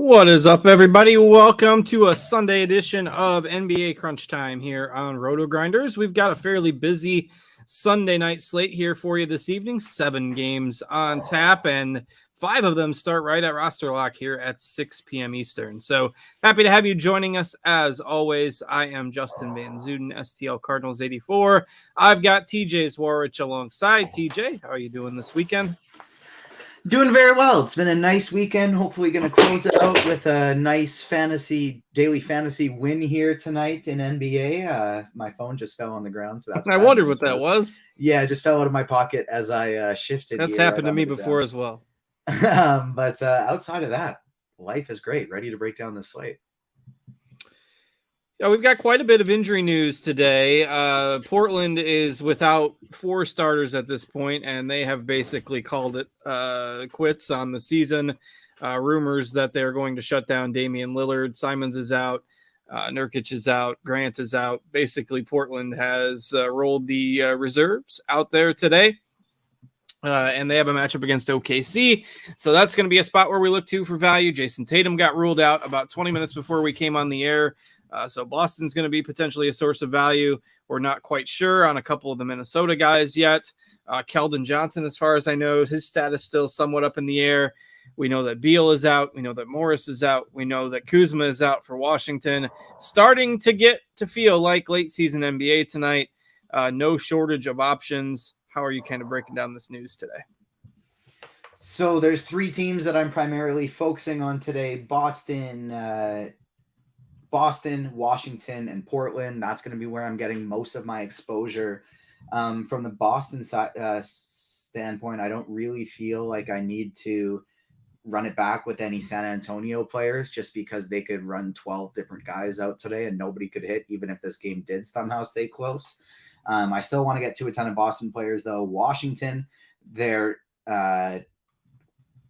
What is up, everybody? Welcome to a Sunday edition of NBA Crunch Time here on RotoGrinders. We've got a fairly busy Sunday night slate here for you this evening. 7 games on tap, and 5 of them start right at roster lock here at 6 p.m. Eastern. So happy to have you joining us as always. I am Justin Van Zuden, STL Cardinals 84. I've got TJ Zwarich alongside. TJ, how are you doing this weekend? Doing very well. It's been a nice weekend. Hopefully going to close it out with a nice daily fantasy win here tonight in NBA. My phone just fell on the ground, so that's I wondered what that was. Yeah, it just fell out of my pocket as I shifted. That's happened to me before as well. But outside of that, life is great. Ready to break down this slate. Yeah, we've got quite a bit of injury news today. Portland is without 4 starters at this point, and they have basically called it quits on the season. Rumors that they're going to shut down Damian Lillard. Simons is out. Nurkic is out. Grant is out. Basically, Portland has rolled the reserves out there today. And they have a matchup against OKC. So that's going to be a spot where we look to for value. Jason Tatum got ruled out about 20 minutes before we came on the air. So Boston's going to be potentially a source of value. We're not quite sure on a couple of the Minnesota guys yet. Keldon Johnson, as far as I know, his status still somewhat up in the air. We know that Beal is out. We know that Morris is out. We know that Kuzma is out for Washington. Starting to get to feel like late season NBA tonight. No shortage of options. How are you kind of breaking down this news today? So there's 3 teams that I'm primarily focusing on today. Boston, Washington, and Portland. That's going to be where I'm getting most of my exposure. From the Boston standpoint, I don't really feel like I need to run it back with any San Antonio players just because they could run 12 different guys out today and nobody could hit, even if this game did somehow stay close. I still want to get to a ton of Boston players, though. Washington, they're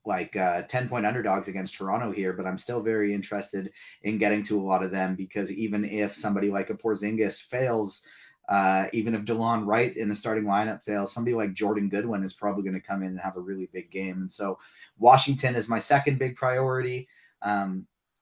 10-point underdogs against Toronto here, but I'm still very interested in getting to a lot of them because even if somebody like a Porzingis fails, even if DeLon Wright in the starting lineup fails, somebody like Jordan Goodwin is probably going to come in and have a really big game. And so Washington is my second big priority.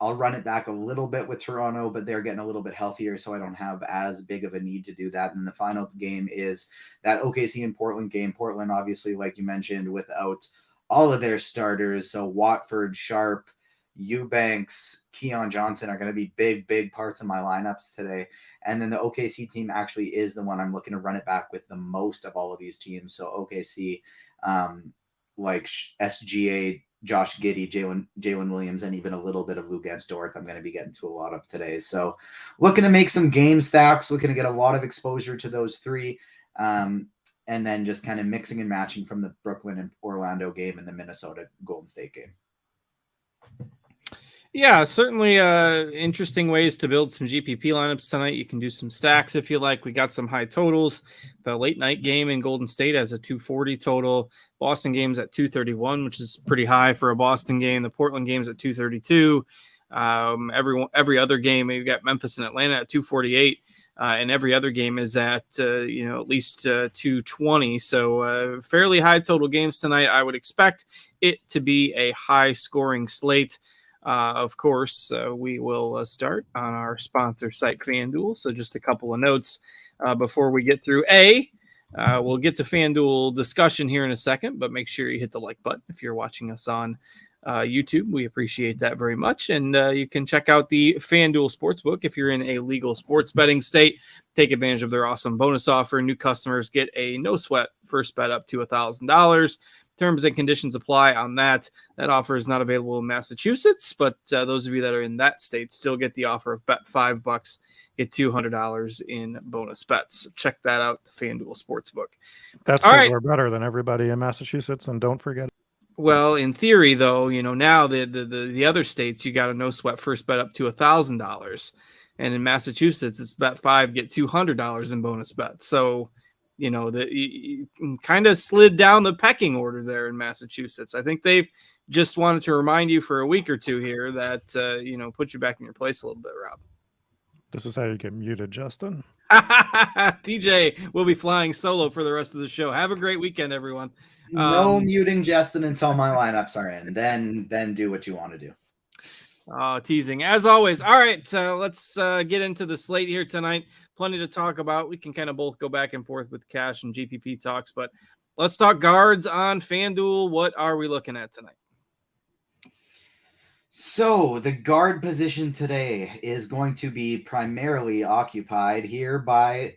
I'll run it back a little bit with Toronto, but they're getting a little bit healthier, so I don't have as big of a need to do that. And the final game is that OKC and Portland game. Portland, obviously, like you mentioned, without all of their starters. So Watford, Sharp, Eubanks, Keon Johnson are going to be big parts of my lineups today. And then the OKC team actually is the one I'm looking to run it back with the most of all of these teams. So OKC, like SGA, Josh Giddey, Jalen Williams, and even a little bit of Luguentz Dort I'm going to be getting to a lot of today. So looking to make some game stacks, looking to get a lot of exposure to those 3. And then just kind of mixing and matching from the Brooklyn and Orlando game and the Minnesota Golden State game. Yeah, certainly interesting ways to build some GPP lineups tonight. You can do some stacks if you like. We got some high totals. The late night game in Golden State has a 240 total. Boston game's at 231, which is pretty high for a Boston game. The Portland game's at 232. Every other game, you've got Memphis and Atlanta at 248. And every other game is at, at least 220. So fairly high total games tonight. I would expect it to be a high scoring slate. Of course, we will start on our sponsor site, Fanduel. So just a couple of notes before we get through. We'll get to Fanduel discussion here in a second, but make sure you hit the like button if you're watching us on YouTube. We appreciate that very much. And you can check out the Fanduel Sportsbook if you're in a legal sports betting state. Take advantage of their awesome bonus offer. New customers get a no-sweat first bet up to $1,000. Terms and conditions apply on that. That offer is not available in Massachusetts, but those of you that are in that state still get the offer of bet $5, get $200 in bonus bets. So check that out, the FanDuel Sportsbook. That's because we're better than everybody in Massachusetts, and don't forget it. Well, in theory, though, now the other states, you got a no sweat first bet up to $1,000, and in Massachusetts, it's bet $5, get $200 in bonus bets. So you kind of slid down the pecking order there in Massachusetts. I think they've just wanted to remind you for a week or two here that, put you back in your place a little bit, Rob. This is how you get muted, Justin. TJ will be flying solo for the rest of the show. Have a great weekend, everyone. No muting Justin until my lineups are in. Then do what you want to do. Teasing as always. All right, let's get into the slate here tonight. Plenty to talk about. We can kind of both go back and forth with cash and GPP talks, but let's talk guards on FanDuel. What are we looking at tonight? So the guard position today is going to be primarily occupied here by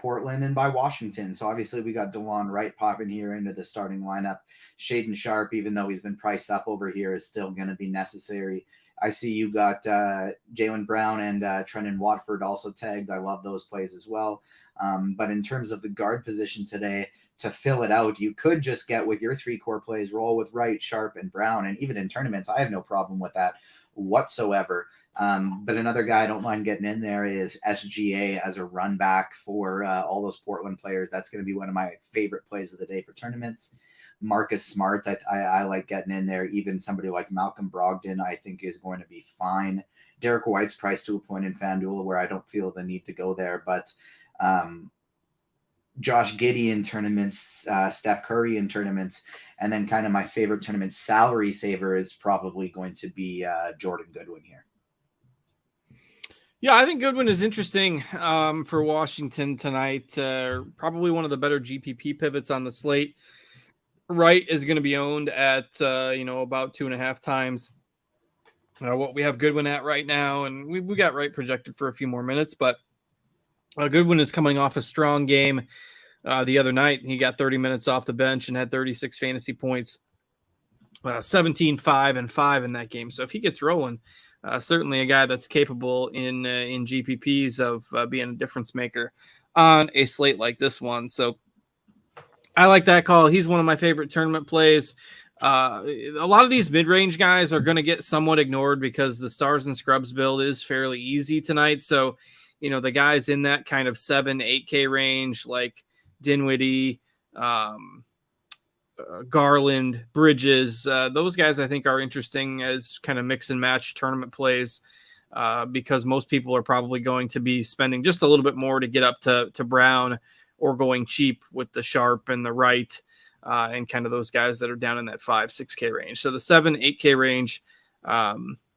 Portland and by Washington. So obviously we got DeLon Wright popping here into the starting lineup. Shaden Sharp, even though he's been priced up over here, is still going to be necessary. I see you got Jaylen Brown and Trenton Watford also tagged. I love those plays as well. But in terms of the guard position today, to fill it out, you could just get with your 3 core plays, roll with Wright, Sharp, and Brown. And even in tournaments, I have no problem with that whatsoever. But another guy I don't mind getting in there is SGA as a run back for all those Portland players. That's going to be one of my favorite plays of the day for tournaments. Marcus Smart, I like getting in there. Even somebody like Malcolm Brogdon, I think is going to be fine. Derek White's priced to a point in FanDuel where I don't feel the need to go there. But Josh Giddey in tournaments, Steph Curry in tournaments, and then kind of my favorite tournament salary saver is probably going to be Jordan Goodwin here. Yeah, I think Goodwin is interesting for Washington tonight. Probably one of the better GPP pivots on the slate. Wright is going to be owned at about 2.5 times what we have Goodwin at right now, and we got Wright projected for a few more minutes, but Goodwin is coming off a strong game the other night. He got 30 minutes off the bench and had 36 fantasy points, 17, 5, and 5 in that game. So if he gets rolling, certainly a guy that's capable in GPPs of being a difference maker on a slate like this one. So I like that call. He's one of my favorite tournament plays. A lot of these mid-range guys are going to get somewhat ignored because the Stars and Scrubs build is fairly easy tonight. So, the guys in that kind of 7, 8K range, like Dinwiddie, Garland, Bridges, those guys I think are interesting as kind of mix and match tournament plays because most people are probably going to be spending just a little bit more to get up to Brown or going cheap with the Sharp and the Wright and kind of those guys that are down in that 5, 6K range. So the 7, 8K range, a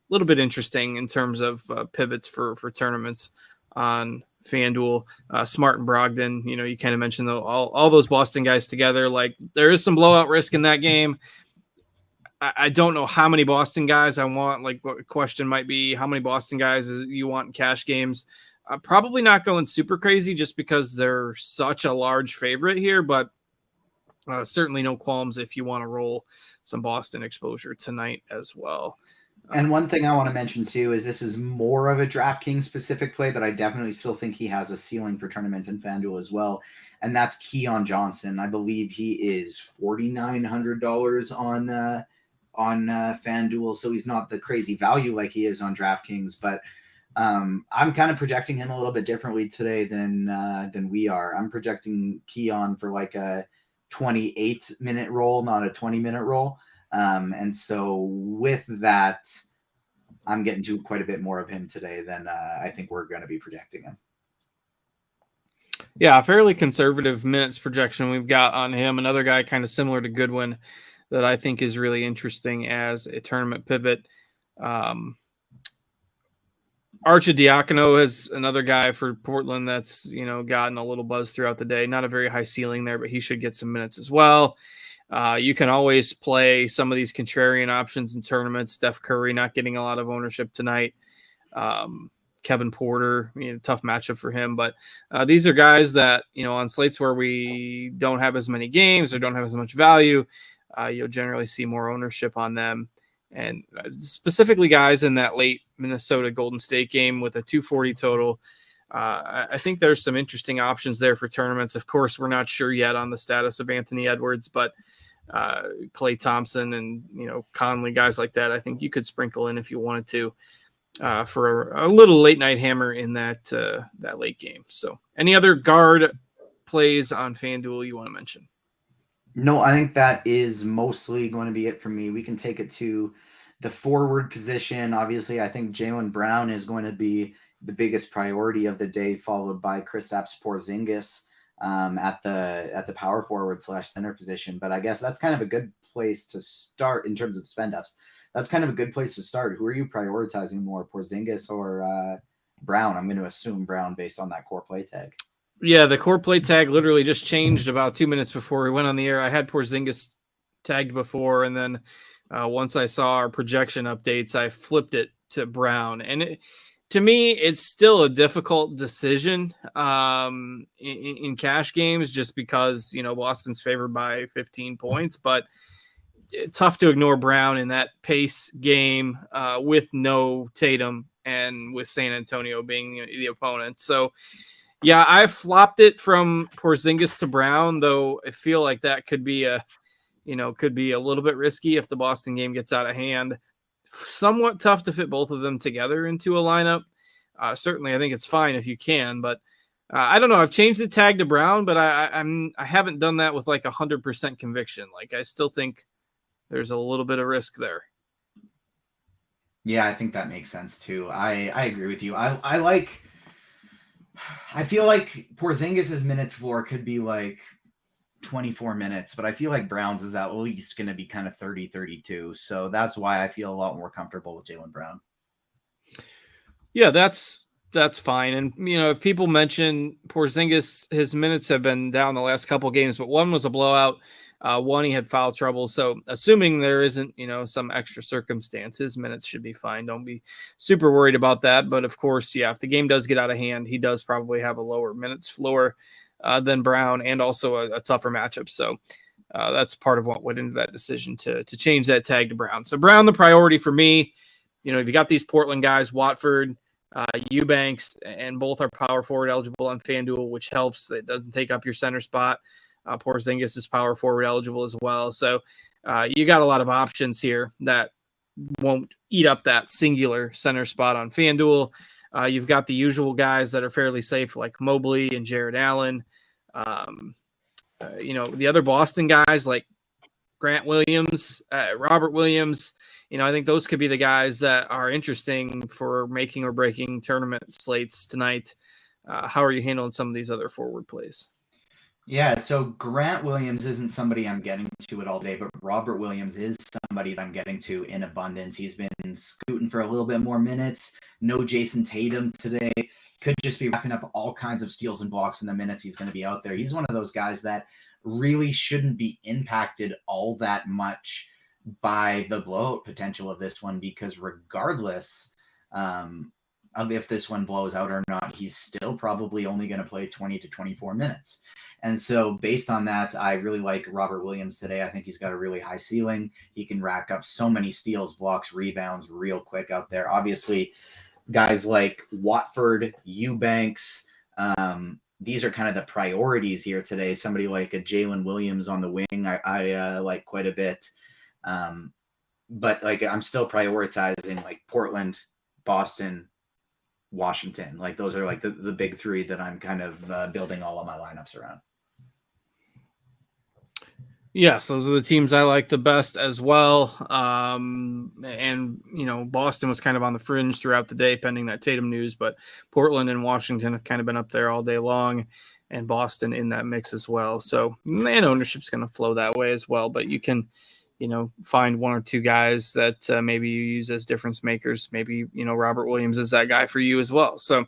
little bit interesting in terms of pivots for tournaments on FanDuel. Smart and Brogdon, you kind of mentioned all those Boston guys together. Like there is some blowout risk in that game. I don't know how many Boston guys I want. Like what question might be how many Boston guys you want in cash games. Probably not going super crazy just because they're such a large favorite here, but certainly no qualms if you want to roll some Boston exposure tonight as well. And one thing I want to mention too is this is more of a DraftKings specific play, but I definitely still think he has a ceiling for tournaments in FanDuel as well. And that's Keon Johnson. I believe he is $4,900 on FanDuel, so he's not the crazy value like he is on DraftKings. But I'm kind of projecting him a little bit differently today than we are. I'm projecting Keon for like a 28-minute roll, not a 20-minute roll. And so with that, I'm getting to quite a bit more of him today than I think we're going to be projecting him. Yeah, fairly conservative minutes projection we've got on him. Another guy kind of similar to Goodwin that I think is really interesting as a tournament pivot. Arcidiacono is another guy for Portland that's, gotten a little buzz throughout the day. Not a very high ceiling there, but he should get some minutes as well. You can always play some of these contrarian options in tournaments. Steph Curry not getting a lot of ownership tonight. Kevin Porter, tough matchup for him. But these are guys that, on slates where we don't have as many games or don't have as much value, you'll generally see more ownership on them. And specifically guys in that late Minnesota Golden State game with a 240 total. I think there's some interesting options there for tournaments. Of course, we're not sure yet on the status of Anthony Edwards, but Klay Thompson and, Conley, guys like that, I think you could sprinkle in if you wanted to for a little late night hammer in that late game. So any other guard plays on FanDuel you want to mention? No, I think that is mostly going to be it for me. We can take it to the forward position. Obviously, I think Jaylen Brown is going to be the biggest priority of the day, followed by Kristaps Porzingis at the power forward / center position. But I guess that's kind of a good place to start in terms of spend ups. that's kind of a good place to start. Who are you prioritizing more, Porzingis or Brown? I'm going to assume Brown based on that core play tag. Yeah, the core play tag literally just changed about 2 minutes before we went on the air. I had Porzingis tagged before, and then once I saw our projection updates, I flipped it to Brown. And to me, it's still a difficult decision in cash games just because, Boston's favored by 15 points, but tough to ignore Brown in that pace game with no Tatum and with San Antonio being the opponent. So, yeah, I flopped it from Porzingis to Brown, though I feel like that could be a little bit risky if the Boston game gets out of hand. Somewhat tough to fit both of them together into a lineup. Certainly, I think it's fine if you can, but I don't know. I've changed the tag to Brown, but I haven't done that with like 100% conviction. Like I still think there's a little bit of risk there. Yeah, I think that makes sense too. I agree with you. I feel like Porzingis' minutes floor could be like 24 minutes, but I feel like Brown's is at least going to be kind of 30, 32. So that's why I feel a lot more comfortable with Jaylen Brown. Yeah, that's fine. And, if people mention Porzingis, his minutes have been down the last couple games, but one was a blowout. One, he had foul trouble. So assuming there isn't, some extra circumstances, minutes should be fine. Don't be super worried about that. But of course, yeah, if the game does get out of hand, he does probably have a lower minutes floor than Brown and also a tougher matchup. So that's part of what went into that decision to change that tag to Brown. So Brown, the priority for me, if you got these Portland guys, Watford, Eubanks, and both are power forward eligible on FanDuel, which helps. That doesn't take up your center spot. Porzingis is power forward eligible as well. So you got a lot of options here that won't eat up that singular center spot on FanDuel. You've got the usual guys that are fairly safe, like Mobley and Jared Allen. The other Boston guys like Grant Williams, Robert Williams. I think those could be the guys that are interesting for making or breaking tournament slates tonight. How are you handling some of these other forward plays? Yeah, so Grant Williams isn't somebody I'm getting to it all day, but Robert Williams is somebody that I'm getting to in abundance. He's been scooting for a little bit more minutes. No Jason Tatum today. Could just be racking up all kinds of steals and blocks in the minutes he's going to be out there. He's one of those guys that really shouldn't be impacted all that much by the blowout potential of this one, because regardless of if this one blows out or not, he's still probably only going to play 20 to 24 minutes. And so based on that, I really like Robert Williams today. I think he's got a really high ceiling. He can rack up so many steals, blocks, rebounds real quick out there. Obviously, guys like Watford, Eubanks, these are kind of the priorities here today. Somebody like a Jaylen Williams on the wing, I like quite a bit. But like I'm still prioritizing like Portland, Boston, Washington. Like those are like the big three that I'm kind of building all of my lineups around. Yes, those are the teams I like the best as well. And, Boston was kind of on the fringe throughout the day pending that Tatum news, but Portland and Washington have kind of been up there all day long, and Boston in that mix as well. So, and ownership's going to flow that way as well, but you can, find one or two guys that maybe you use as difference makers. Maybe, Robert Williams is that guy for you as well. So,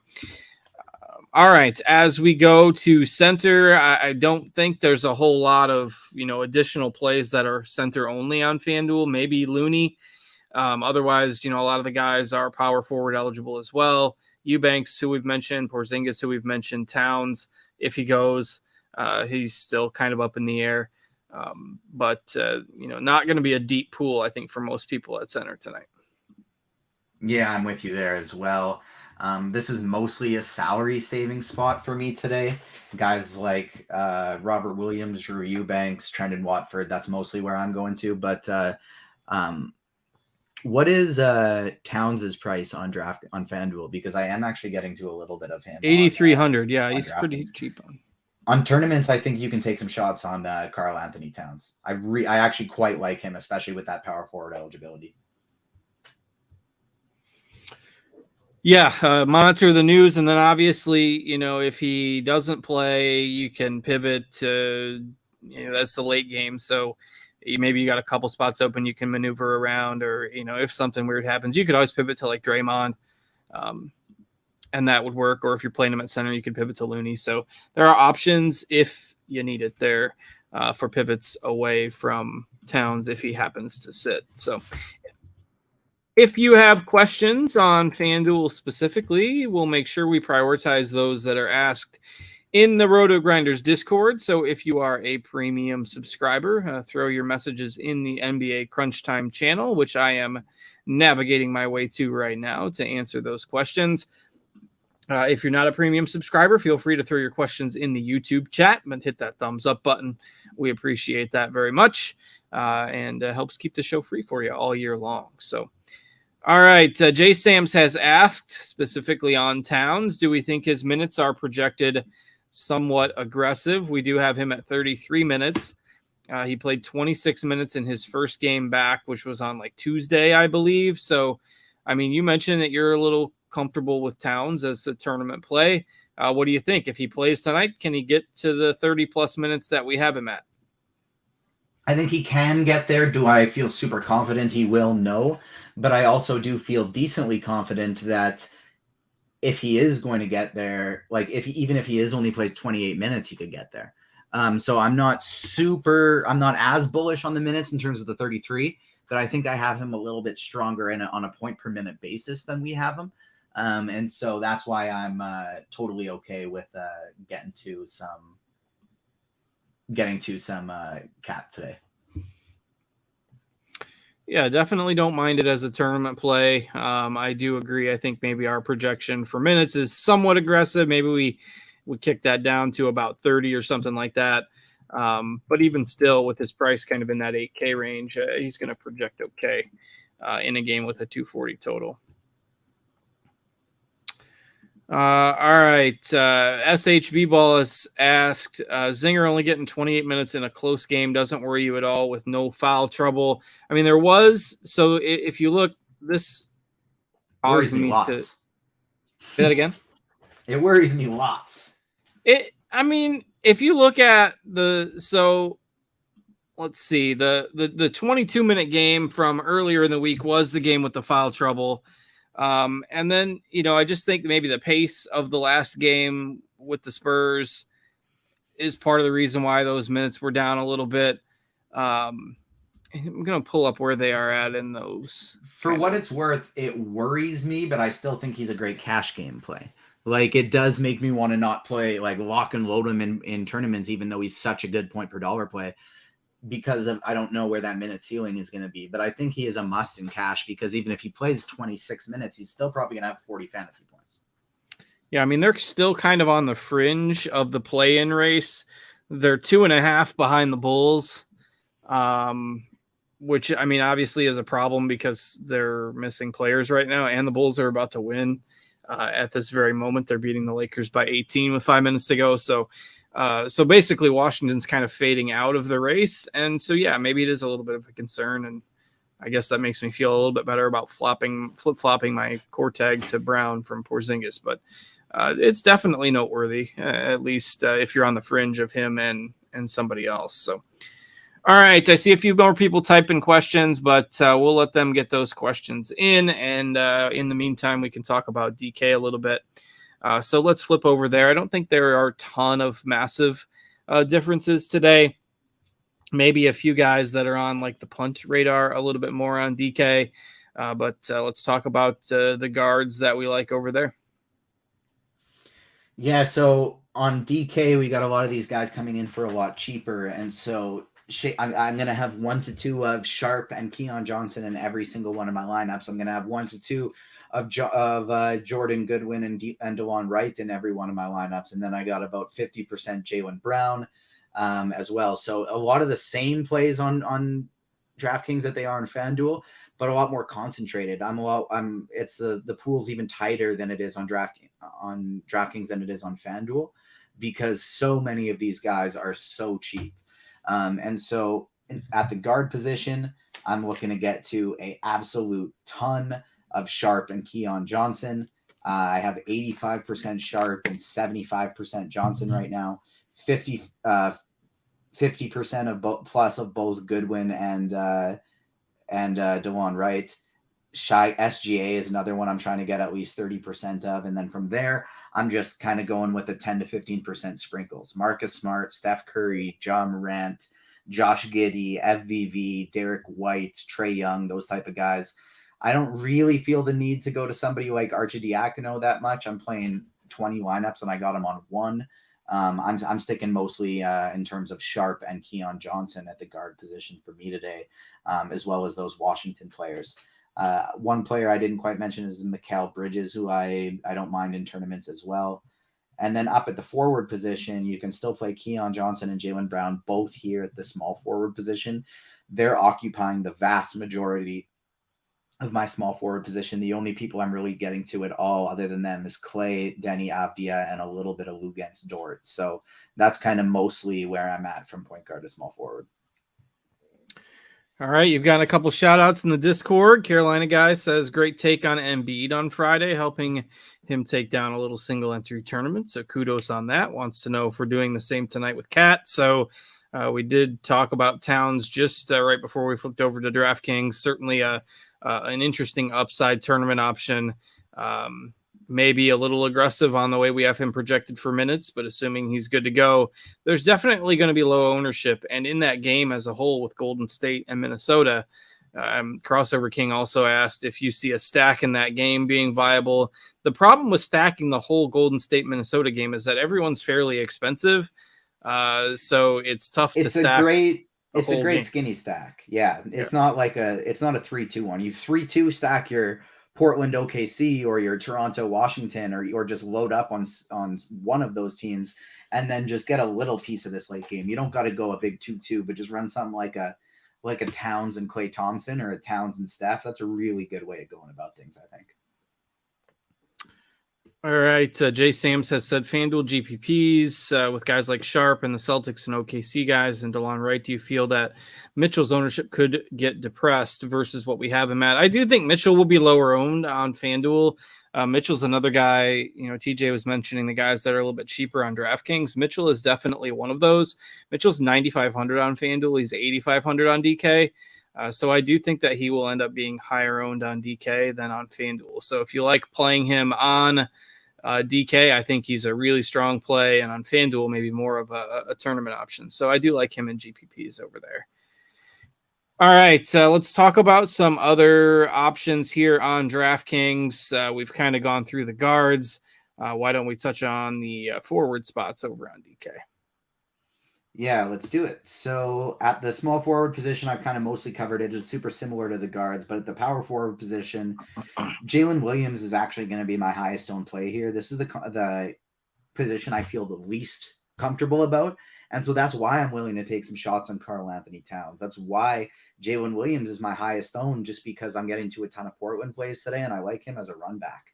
all right, as we go to center, I don't think there's a whole lot of, additional plays that are center only on FanDuel. Maybe Looney. Otherwise, a lot of the guys are power forward eligible as well. Eubanks, who we've mentioned, Porzingis, who we've mentioned, Towns, if he goes, he's still kind of up in the air. But not going to be a deep pool, I think, for most people at center tonight. Yeah, I'm with you there as well. This is mostly a salary saving spot for me today. Guys like Robert Williams, Drew Eubanks, Trendon Watford, that's mostly where I'm going to. But what is Towns' price on FanDuel? Because I am actually getting to a little bit of him. 8,300. Yeah, he's pretty cheap on tournaments. I think you can take some shots on Karl Anthony Towns. I actually quite like him, especially with that power forward eligibility. Yeah, monitor the news, and then obviously, if he doesn't play, you can pivot to, that's the late game. So maybe you got a couple spots open you can maneuver around, or, if something weird happens, you could always pivot to like Draymond. And that would work. Or if you're playing him at center, you could pivot to Looney. So there are options if you need it there for pivots away from Towns if he happens to sit. So if you have questions on FanDuel specifically, we'll make sure we prioritize those that are asked in the RotoGrinders Discord. So if you are a premium subscriber, throw your messages in the NBA Crunch Time channel, which I am navigating my way to right now to answer those questions. If you're not a premium subscriber, feel free to throw your questions in the YouTube chat and hit that thumbs up button. We appreciate that very much, and helps keep the show free for you all year long. So, all right, Jay Sams has asked specifically on Towns, do we think his minutes are projected somewhat aggressive? We do have him at 33 minutes. He played 26 minutes in his first game back, which was on like Tuesday, I believe. So, I mean, you mentioned that you're a little comfortable with Towns as a tournament play. What do you think? If he plays tonight, can he get to the 30-plus minutes that we have him at? I think he can get there. Do I feel super confident he will? No. But I also do feel decently confident that if he is going to get there, like even if he is only played 28 minutes, he could get there. So I'm not as bullish on the minutes in terms of the 33, that I think I have him a little bit stronger on a point per minute basis than we have him. And so that's why I'm totally okay with getting to some cap today. Yeah, definitely don't mind it as a tournament play. I do agree. I think maybe our projection for minutes is somewhat aggressive. Maybe we kick that down to about 30 or something like that. But even still, with his price kind of in that 8K range, he's going to project okay in a game with a 240 total. All right. SHB Ball has asked, Zinger only getting 28 minutes in a close game doesn't worry you at all with no foul trouble. I mean, there was. So if you look, this worries me lots. Say that again. It worries me lots. I mean, if you look at let's see, the 22-minute game from earlier in the week was the game with the foul trouble. And then, I just think maybe the pace of the last game with the Spurs is part of the reason why those minutes were down a little bit. I'm going to pull up where they are at in those. For what it's worth, it worries me, but I still think he's a great cash game play. Like, it does make me want to not play, like, lock and load him in tournaments, even though he's such a good point per dollar play, because I don't know where that minute ceiling is going to be. But I think he is a must in cash, because even if he plays 26 minutes, he's still probably going to have 40 fantasy points. Yeah, I mean, they're still kind of on the fringe of the play-in race. They're 2.5 behind the Bulls, which, I mean, obviously is a problem because they're missing players right now, and the Bulls are about to win. At this very moment, they're beating the Lakers by 18 with 5 minutes to go. So basically Washington's kind of fading out of the race. And so, yeah, maybe it is a little bit of a concern. And I guess that makes me feel a little bit better about flip-flopping my core tag to Brown from Porzingis. But it's definitely noteworthy, at least if you're on the fringe of him and somebody else. So, all right, I see a few more people typing questions, but we'll let them get those questions in. And in the meantime, we can talk about DK a little bit. So let's flip over there. I don't think there are a ton of massive differences today. Maybe a few guys that are on like the punt radar a little bit more on DK. But let's talk about the guards that we like over there. Yeah, so on DK, we got a lot of these guys coming in for a lot cheaper. And so I'm going to have 1 to 2 of Sharp and Keon Johnson in every single one of my lineups. I'm going to have 1 to 2 of Jordan Goodwin and DeLon Wright in every one of my lineups. And then I got about 50% Jaylen Brown as well. So a lot of the same plays on DraftKings that they are on FanDuel, but a lot more concentrated. It's the pool's even tighter than it is on DraftKings than it is on FanDuel, because so many of these guys are so cheap. And so at the guard position, I'm looking to get to an absolute ton of Sharp and Keon Johnson. I have 85% Sharp and 75% Johnson right now. 50% of plus of both Goodwin and DeLon Wright. Shy SGA is another one I'm trying to get at least 30% of. And then from there, I'm just kind of going with the 10 to 15% sprinkles. Marcus Smart, Steph Curry, John Morant, Josh Giddey, FVV, Derek White, Trae Young, those type of guys. I don't really feel the need to go to somebody like Arcidiacono that much. I'm playing 20 lineups and I got him on one. I'm sticking mostly in terms of Sharp and Keon Johnson at the guard position for me today, as well as those Washington players. One player I didn't quite mention is Mikal Bridges, who I don't mind in tournaments as well. And then up at the forward position, you can still play Keon Johnson and Jaylen Brown, both here at the small forward position. They're occupying the vast majority of my small forward position. The only people I'm really getting to at all other than them is Clay, Denny Avdia, and a little bit of Luguentz Dort. So that's kind of mostly where I'm at from point guard to small forward. All right, you've got a couple shout outs in the Discord. Carolina guy says, great take on Embiid on Friday, helping him take down a little single entry tournament. So kudos on that. Wants to know if we're doing the same tonight with Cat. So we did talk about Towns just right before we flipped over to DraftKings. Certainly an interesting upside tournament option. Maybe a little aggressive on the way we have him projected for minutes, but assuming he's good to go, there's definitely going to be low ownership. And in that game as a whole with Golden State and Minnesota, Crossover King also asked if you see a stack in that game being viable. The problem with stacking the whole Golden State Minnesota game is that everyone's fairly expensive. So it's tough to stack. It's a great skinny stack. Yeah. It's not a 3-2-1. You 3-2 stack your Portland OKC or your Toronto Washington or just load up on one of those teams and then just get a little piece of this late game. You don't got to go a big 2-2, but just run something like a Towns and Klay Thompson or a Towns and Steph. That's a really good way of going about things, I think. All right. Jay Sams has said FanDuel GPPs with guys like Sharp and the Celtics and OKC guys and DeLon Wright. Do you feel that Mitchell's ownership could get depressed versus what we have him at? I do think Mitchell will be lower owned on FanDuel. Mitchell's another guy, TJ was mentioning the guys that are a little bit cheaper on DraftKings. Mitchell is definitely one of those. Mitchell's 9,500 on FanDuel. He's 8,500 on DK. So I do think that he will end up being higher owned on DK than on FanDuel. So if you like playing him on DK, I think he's a really strong play, and on FanDuel, maybe more of a tournament option. So I do like him in GPPs over there. All right, let's talk about some other options here on DraftKings. We've kind of gone through the guards. Why don't we touch on the forward spots over on DK? Yeah, let's do it. So at the small forward position, I've kind of mostly covered it. It's super similar to the guards, but at the power forward position, Jalen Williams is actually going to be my highest owned play here. This is the position I feel the least comfortable about. And so that's why I'm willing to take some shots on Karl Anthony Towns. That's why Jalen Williams is my highest owned, just because I'm getting to a ton of Portland plays today and I like him as a run back.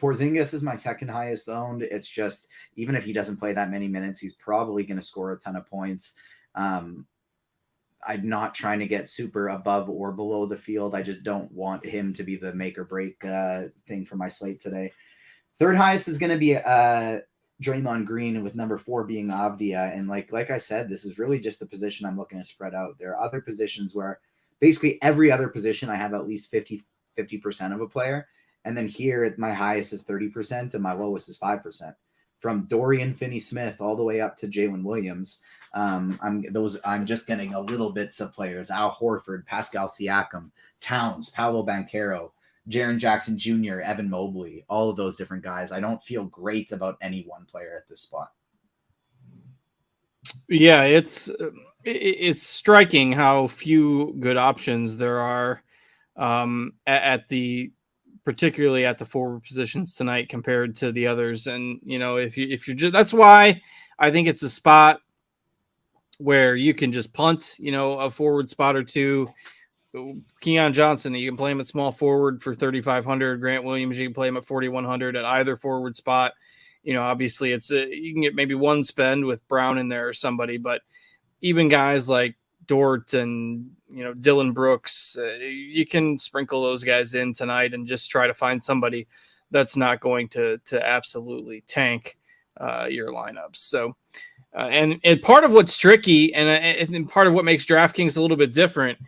Porzingis is my second highest owned. It's just, even if he doesn't play that many minutes, he's probably going to score a ton of points. I'm not trying to get super above or below the field. I just don't want him to be the make or break thing for my slate today. Third highest is going to be Draymond Green, with number 4 being Avdia. And like I said, this is really just the position I'm looking to spread out. There are other positions where basically every other position I have at least 50% of a player. And then here, my highest is 30% and my lowest is 5%. From Dorian Finney-Smith all the way up to Jalen Williams, I'm just getting a little bits of players: Al Horford, Pascal Siakam, Towns, Paolo Banchero, Jaren Jackson Jr., Evan Mobley, all of those different guys. I don't feel great about any one player at this spot. Yeah, it's striking how few good options there are particularly at the forward positions tonight compared to the others. And, if you're just, that's why I think it's a spot where you can just punt, a forward spot or two. Keon Johnson, you can play him at small forward for 3,500. Grant Williams, you can play him at 4,100 at either forward spot. Obviously you can get maybe one spend with Brown in there or somebody, but even guys like Dort and Dylan Brooks, you can sprinkle those guys in tonight and just try to find somebody that's not going to absolutely tank your lineups. So And part of what's tricky and part of what makes DraftKings a little bit different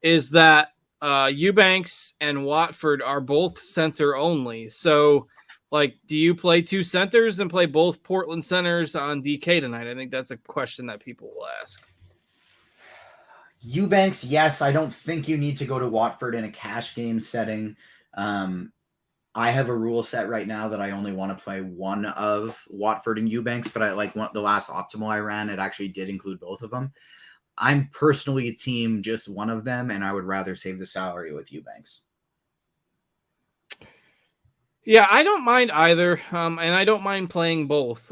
is that Eubanks and Watford are both center only. So, like, do you play two centers and play both Portland centers on DK tonight? I think that's a question that people will ask. Eubanks, yes. I don't think you need to go to Watford in a cash game setting. I have a rule set right now that I only want to play one of Watford and Eubanks, but the last optimal I ran, it actually did include both of them. I'm personally team just one of them, and I would rather save the salary with Eubanks. Yeah, I don't mind either, and I don't mind playing both.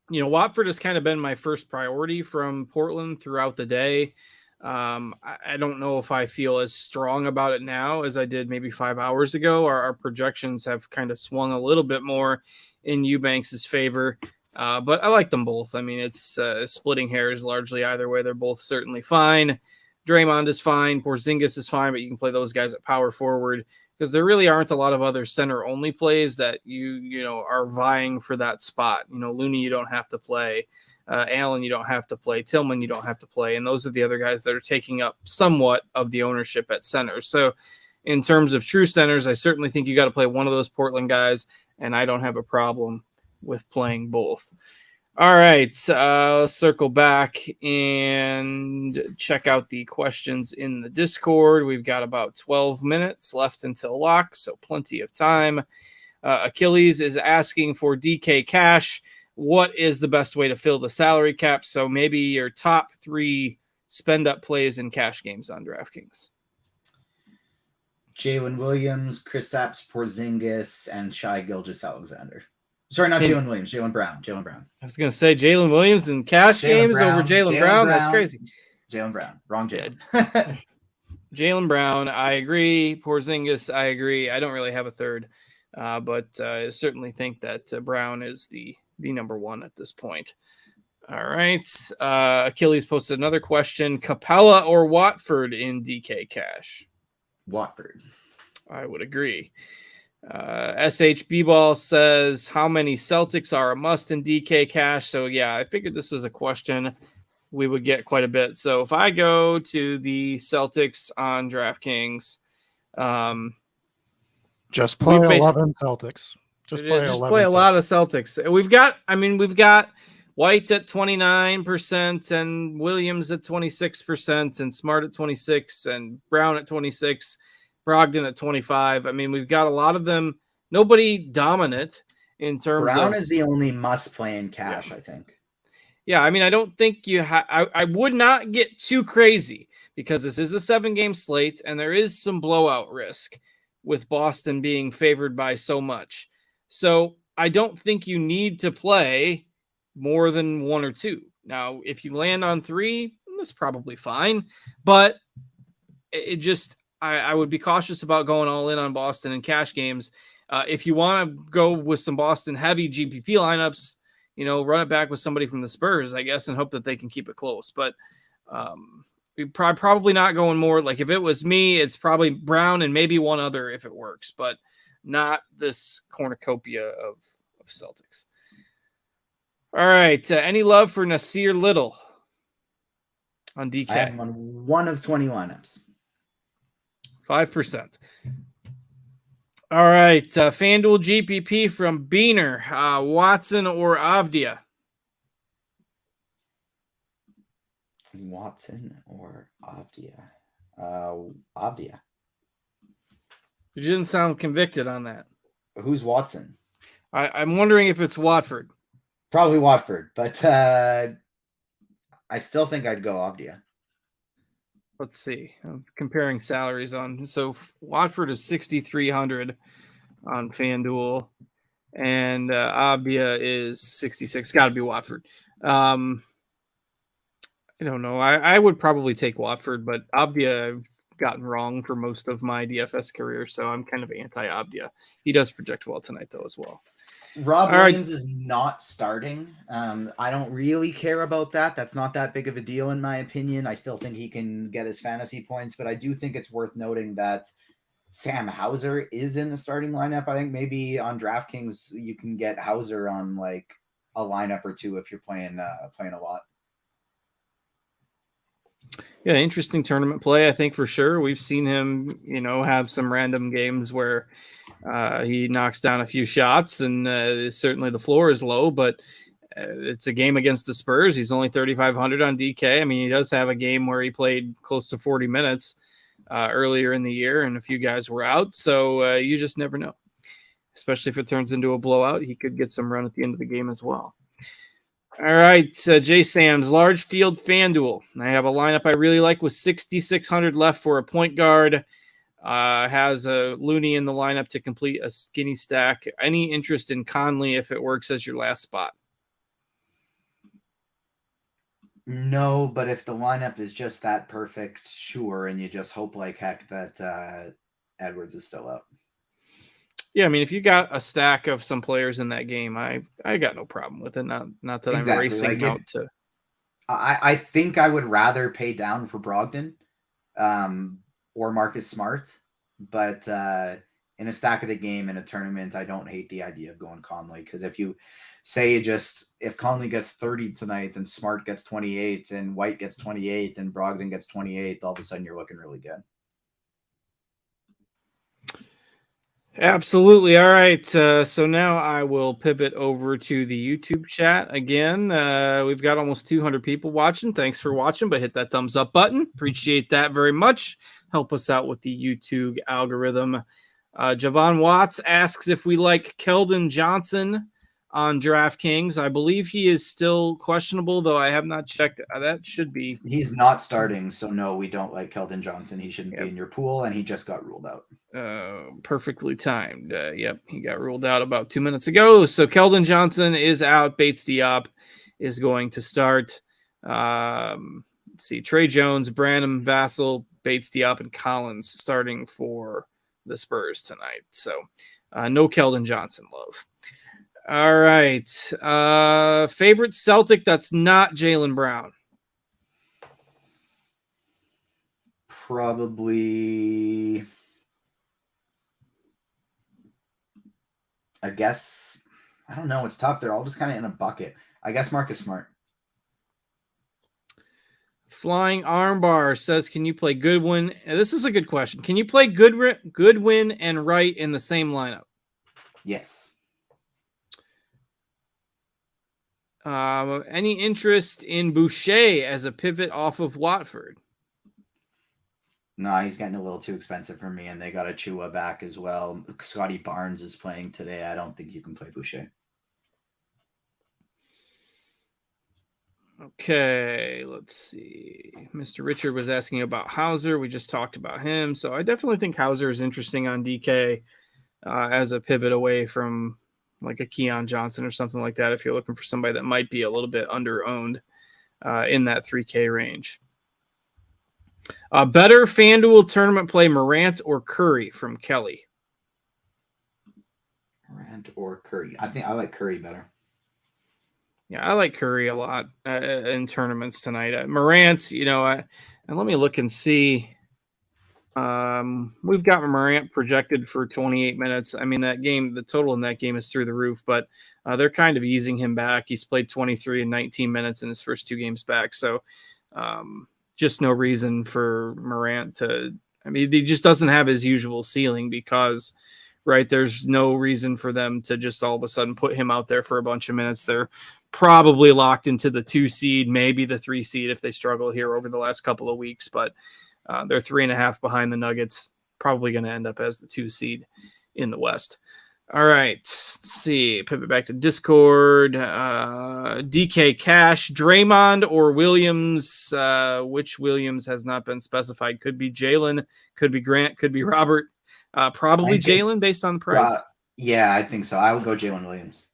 Watford has kind of been my first priority from Portland throughout the day. I don't know if I feel as strong about it now as I did maybe 5 hours ago. Our projections have kind of swung a little bit more in Eubanks' favor, but I like them both. I mean, it's splitting hairs largely either way. They're both certainly fine. Draymond is fine. Porzingis is fine, but you can play those guys at power forward because there really aren't a lot of other center-only plays that you are vying for that spot. Looney you don't have to play. Allen you don't have to play. Tillman you don't have to play. And those are the other guys that are taking up somewhat of the ownership at center. So in terms of true centers, I certainly think you got to play one of those Portland guys, and I don't have a problem with playing both. All right, let's circle back and check out the questions in the Discord. We've got about 12 minutes left until lock, so plenty of time. Achilles is asking for DK cash. What is the best way to fill the salary cap? So maybe your top 3 spend-up plays in cash games on DraftKings. Jalen Williams, Kristaps Porzingis, and Shai Gilgeous-Alexander. Sorry, not Jalen Williams. Jalen Brown. I was going to say Jalen Williams in cash games over Jalen Brown. That's crazy. Jalen Brown. Wrong Jalen. Jalen Brown, I agree. Porzingis, I agree. I don't really have a third, but I certainly think that Brown is the number one at this point. All right. Achilles posted another question. Capella or Watford in DK cash? Watford. I would agree. SHB Ball says, how many Celtics are a must in DK cash? So, yeah, I figured this was a question we would get quite a bit. So, if I go to the Celtics on DraftKings, just play 11 Celtics. Just play a lot of Celtics. We've got White at 29% and Williams at 26% and Smart at 26 and Brown at 26. Brogdon at 25. I mean, we've got a lot of them. Nobody dominant in terms of... Brown is the only must play in cash, I think. Yeah, I mean, I don't think I would not get too crazy because this is a 7-game slate and there is some blowout risk with Boston being favored by so much. So I don't think you need to play more than 1 or 2. Now, if you land on 3, that's probably fine. But it just... I would be cautious about going all in on Boston in cash games. If you want to go with some Boston heavy GPP lineups, run it back with somebody from the Spurs, I guess, and hope that they can keep it close. But probably not going more. Like if it was me, it's probably Brown and maybe one other if it works, but not this cornucopia of Celtics. All right. Any love for Nasir Little on DK? I have him on 1 of 20 lineups. 5%. All right. Fanduel GPP from Beaner. Watson or Avdia? Watson or Avdia? Avdia. You didn't sound convicted on that. Who's Watson? I'm wondering if it's Watford. Probably Watford, but I still think I'd go Avdia. Let's see. I'm comparing salaries on. So Watford is 6,300 on FanDuel, and Abia is 66. Got to be Watford. I don't know. I would probably take Watford, but Abdia I've gotten wrong for most of my DFS career, so I'm kind of anti-Abdia. He does project well tonight, though, as well. Rob Williams is not starting. I don't really care about that. That's not that big of a deal in my opinion. I still think he can get his fantasy points, but I do think it's worth noting that Sam Hauser is in the starting lineup. I think maybe on DraftKings you can get Hauser on like a lineup or two if you're playing a lot. Yeah, interesting tournament play, I think, for sure. We've seen him, have some random games where he knocks down a few shots, and certainly the floor is low, but it's a game against the Spurs. He's only 3,500 on DK. I mean, he does have a game where he played close to 40 minutes earlier in the year, and a few guys were out, so you just never know. Especially if it turns into a blowout, he could get some run at the end of the game as well. All right, Jay Sam's large field Fanduel. I have a lineup I really like with 6,600 left for a point guard. Has a Looney in the lineup to complete a skinny stack. Any interest in Conley if it works as your last spot? No, but if the lineup is just that perfect, sure, and you just hope like heck that Edwards is still up. Yeah, I mean, if you got a stack of some players in that game, I got no problem with it. Not that Exactly. I'm racing out to. I think I would rather pay down for Brogdon, or Marcus Smart, but in a stack of the game in a tournament, I don't hate the idea of going Conley, because if you say if Conley gets 30 tonight, then Smart gets 28, and White gets 28, and Brogdon gets 28, all of a sudden you're looking really good. Absolutely. All right. So now I will pivot over to the YouTube chat again. We've got almost 200 people watching. Thanks for watching, but hit that thumbs up button. Appreciate that very much. Help us out with the YouTube algorithm. Javon Watts asks if we like Keldon Johnson on DraftKings. I believe he is still questionable, though I have not checked. That should be. He's not starting, so no, we don't like Keldon Johnson. He shouldn't be in your pool, and he just got ruled out. Perfectly timed. Yep, he got ruled out about 2 minutes ago. So Keldon Johnson is out. Bates Diop is going to start. Let's see. Trey Jones, Branham, Vassell, Bates Diop, and Collins starting for the Spurs tonight. So no Keldon Johnson love. All right. Favorite Celtic that's not Jaylen Brown? Probably, I guess, I don't know. It's tough. They're all just kind of in a bucket. I guess Marcus Smart. Flying Armbar says, can you play Goodwin? This is a good question. Can you play Goodwin and Wright in the same lineup? Yes. Any interest in Boucher as a pivot off of Watford? No, he's getting a little too expensive for me, and they got Achua back as well. Scotty Barnes is playing today. I don't think you can play Boucher. Okay, let's see. Mr. Richard was asking about Hauser. We just talked about him. So I definitely think Hauser is interesting on DK as a pivot away from like a Keon Johnson or something like that if you're looking for somebody that might be a little bit under-owned in that 3K range. Better FanDuel tournament play, Morant or Curry from Kelly? Morant or Curry? I think I like Curry better. Yeah, I like Curry a lot in tournaments tonight. Morant, and let me look and see. We've got Morant projected for 28 minutes. I mean, that game, the total in that game is through the roof, but they're kind of easing him back. He's played 23 and 19 minutes in his first 2 games back. So just no reason for Morant to, he just doesn't have his usual ceiling because, right, there's no reason for them to just all of a sudden put him out there for a bunch of minutes. They're probably locked into the 2 seed, maybe the 3 seed if they struggle here over the last couple of weeks, but they're 3.5 behind the Nuggets, probably going to end up as the 2 seed in the West. All right, let's see. Pivot back to Discord. DK Cash, Draymond or Williams? Which Williams has not been specified? Could be Jalen, could be Grant, could be Robert. Probably Jalen based on the price. Yeah, I think so. I would go Jalen Williams.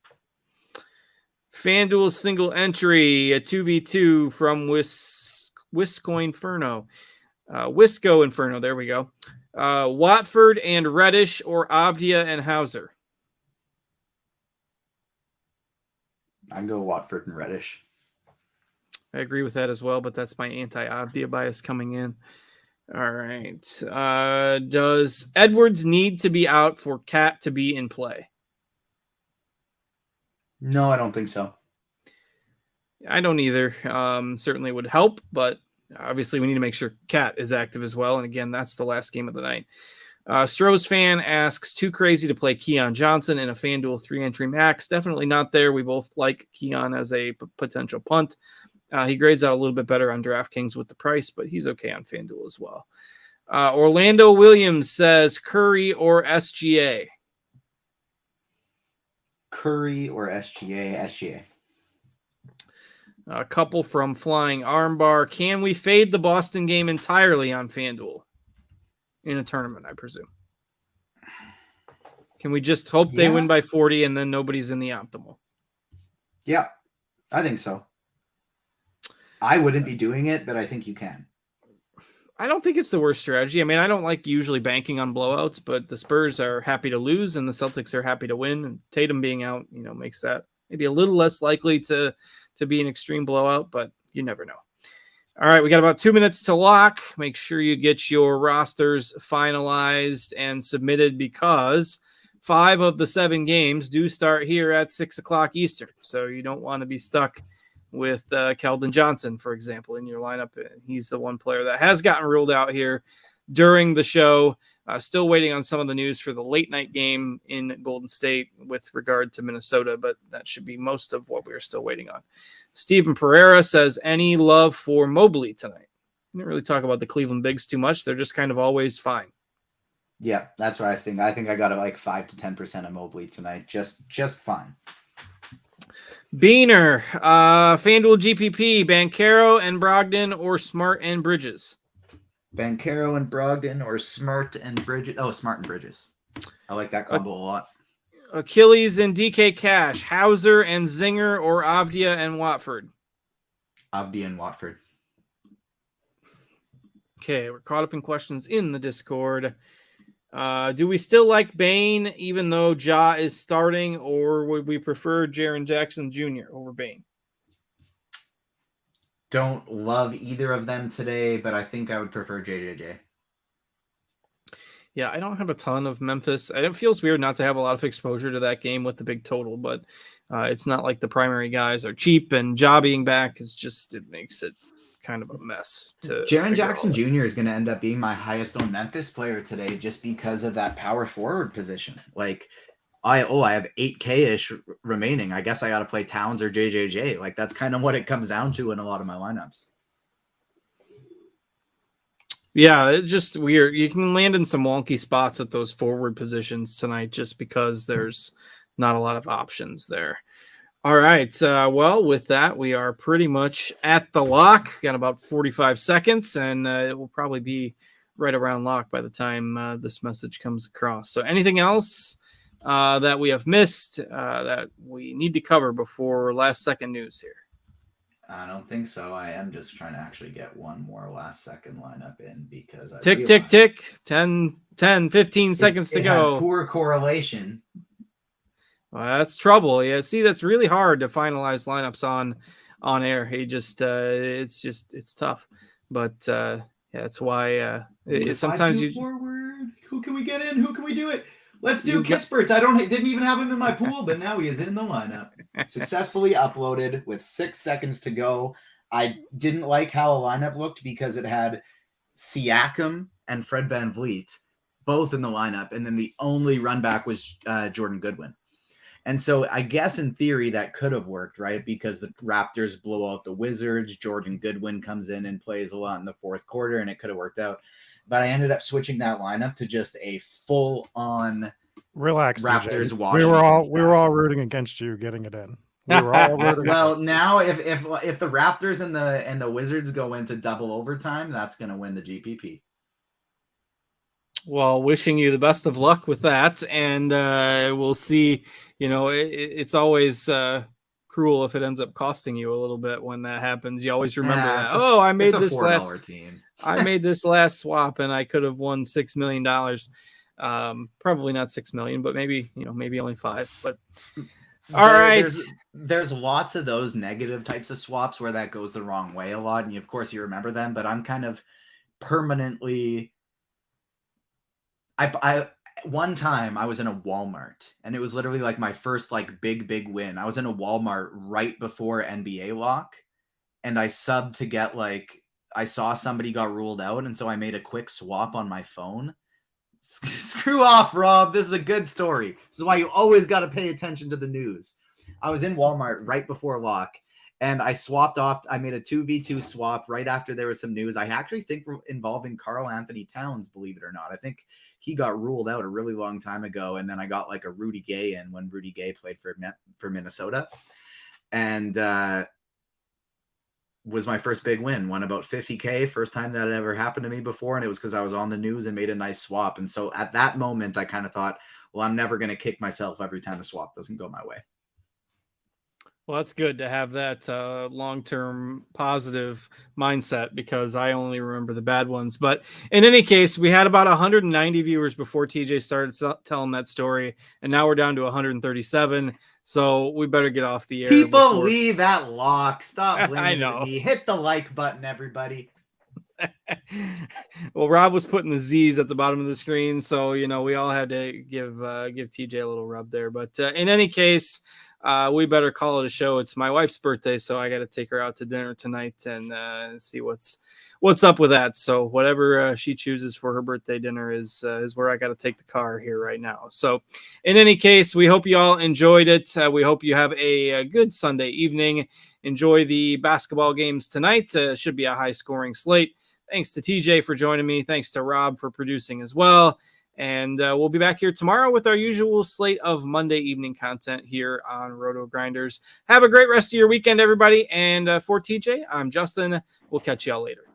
FanDuel single entry, a 2v2 from Wisco Inferno. Wisco Inferno, there we go. Watford and Reddish or Avdia and Hauser? I'd go Watford and Reddish. I agree with that as well, but that's my anti-Avdia bias coming in. All right. Does Edwards need to be out for Cat to be in play? No, I don't think so. I don't either. Certainly would help, but obviously we need to make sure Cat is active as well. And again, that's the last game of the night. Stroh's fan asks, too crazy to play Keon Johnson in a FanDuel 3-entry max. Definitely not there. We both like Keon as a potential punt. He grades out a little bit better on DraftKings with the price, but he's okay on FanDuel as well. Orlando Williams says Curry or SGA. Curry or SGA? SGA. A couple from Flying Armbar. Can we fade the Boston game entirely on FanDuel? In a tournament, I presume. Can we just hope they win by 40 and then nobody's in the optimal? Yeah, I think so. I wouldn't be doing it, but I think you can. I don't think it's the worst strategy. I mean, I don't like usually banking on blowouts, but the Spurs are happy to lose and the Celtics are happy to win. And Tatum being out, makes that maybe a little less likely to be an extreme blowout, but you never know. All right, we got about 2 minutes to lock. Make sure you get your rosters finalized and submitted because 5 of the 7 games do start here at 6 o'clock Eastern. So you don't want to be stuck with Keldon Johnson, for example, in your lineup. He's the one player that has gotten ruled out here during the show. Still waiting on some of the news for the late night game in Golden State with regard to Minnesota, but that should be most of what we're still waiting on. Steven Pereira says, any love for Mobley tonight? We didn't really talk about the Cleveland Bigs too much. They're just kind of always fine. Yeah, that's what I think. I think I got it like 5 to 10% of Mobley tonight. Just fine. Beaner, FanDuel GPP, Banchero and Brogdon or Smart and Bridges? Banchero and Brogdon or Smart and Bridges. Oh, Smart and Bridges. I like that combo a lot. Achilles and DK Cash, Hauser and Zinger or Avdia and Watford? Avdia and Watford. Okay, we're caught up in questions in the Discord. Do we still like Bane even though Ja is starting, or would we prefer Jaren Jackson Jr. over Bane? Don't love either of them today, but I think I would prefer JJJ. Yeah, I don't have a ton of Memphis. It feels weird not to have a lot of exposure to that game with the big total, but it's not like the primary guys are cheap, and Ja being back is just, it makes it kind of a mess. Jaren Jackson Jr. is going to end up being my highest owned Memphis player today just because of that power forward position. Like, I have 8K-ish remaining. I guess I got to play Towns or JJJ. Like, that's kind of what it comes down to in a lot of my lineups. Yeah, it's just weird. You can land in some wonky spots at those forward positions tonight just because there's not a lot of options there. All right. Well, with that, we are pretty much at the lock. Got about 45 seconds, and it will probably be right around lock by the time this message comes across. So anything else that we have missed that we need to cover before last second news here? I don't think so. I am just trying to actually get one more last second lineup in because I tick, 10, 15 seconds to go. Poor correlation. Well, that's trouble. Yeah, see, that's really hard to finalize lineups on air. It's tough. But yeah, that's why sometimes you forward. Who can we get in? Who can we do it? Let's do Kispert. Didn't even have him in my pool, but now he is in the lineup. Successfully uploaded with 6 seconds to go. I didn't like how a lineup looked because it had Siakam and Fred VanVleet both in the lineup, and then the only run back was Jordan Goodwin. And so I guess in theory that could have worked, right? Because the Raptors blow out the Wizards. Jordan Goodwin comes in and plays a lot in the fourth quarter, and it could have worked out. But I ended up switching that lineup to just a full-on relax Raptors. We were all rooting against you getting it in. We were all rooting. Well, now if the Raptors and the Wizards go into double overtime, that's going to win the GPP. Well, wishing you the best of luck with that, and we'll see. It's always cruel if it ends up costing you a little bit when that happens. You always remember that. I made this last team. I made this last swap, and I could have won $6 million. Probably not 6 million, but maybe only 5. But all right, there's lots of those negative types of swaps where that goes the wrong way a lot, and of course you remember them. But I'm kind of permanently. one time I was in a Walmart, and it was literally like my first like big win. I was in a Walmart right before NBA lock, and I subbed to get like, I saw somebody got ruled out, and so I made a quick swap on my phone. Screw off, Rob. This is a good story. This is why you always got to pay attention to the news. I was in Walmart right before lock, and I swapped off. I made a 2v2 swap right after there was some news. I actually think involving Karl Anthony Towns, believe it or not. I think he got ruled out a really long time ago, and then I got like a Rudy Gay in when Rudy Gay played for Minnesota, and was my first big win. Won about 50K, first time that had ever happened to me before, and it was because I was on the news and made a nice swap. And so at that moment, I kind of thought, well, I'm never going to kick myself every time a swap doesn't go my way. Well, that's good to have that long-term positive mindset, because I only remember the bad ones. But in any case, we had about 190 viewers before TJ started telling that story, and now we're down to 137. So we better get off the air. People leave at lock. Stop blaming I know. me. Hit the like button, everybody. Well, Rob was putting the Z's at the bottom of the screen, so we all had to give TJ a little rub there. But in any case, we better call it a show. It's my wife's birthday, so I got to take her out to dinner tonight and see what's up with that. So whatever she chooses for her birthday dinner is where I got to take the car here right now. So in any case, we hope you all enjoyed it. We hope you have a good Sunday evening. Enjoy the basketball games tonight. Should be a high-scoring slate. Thanks to TJ for joining me. Thanks to Rob for producing as well. And we'll be back here tomorrow with our usual slate of Monday evening content here on RotoGrinders. Have a great rest of your weekend, everybody. And for TJ, I'm Justin. We'll catch y'all later.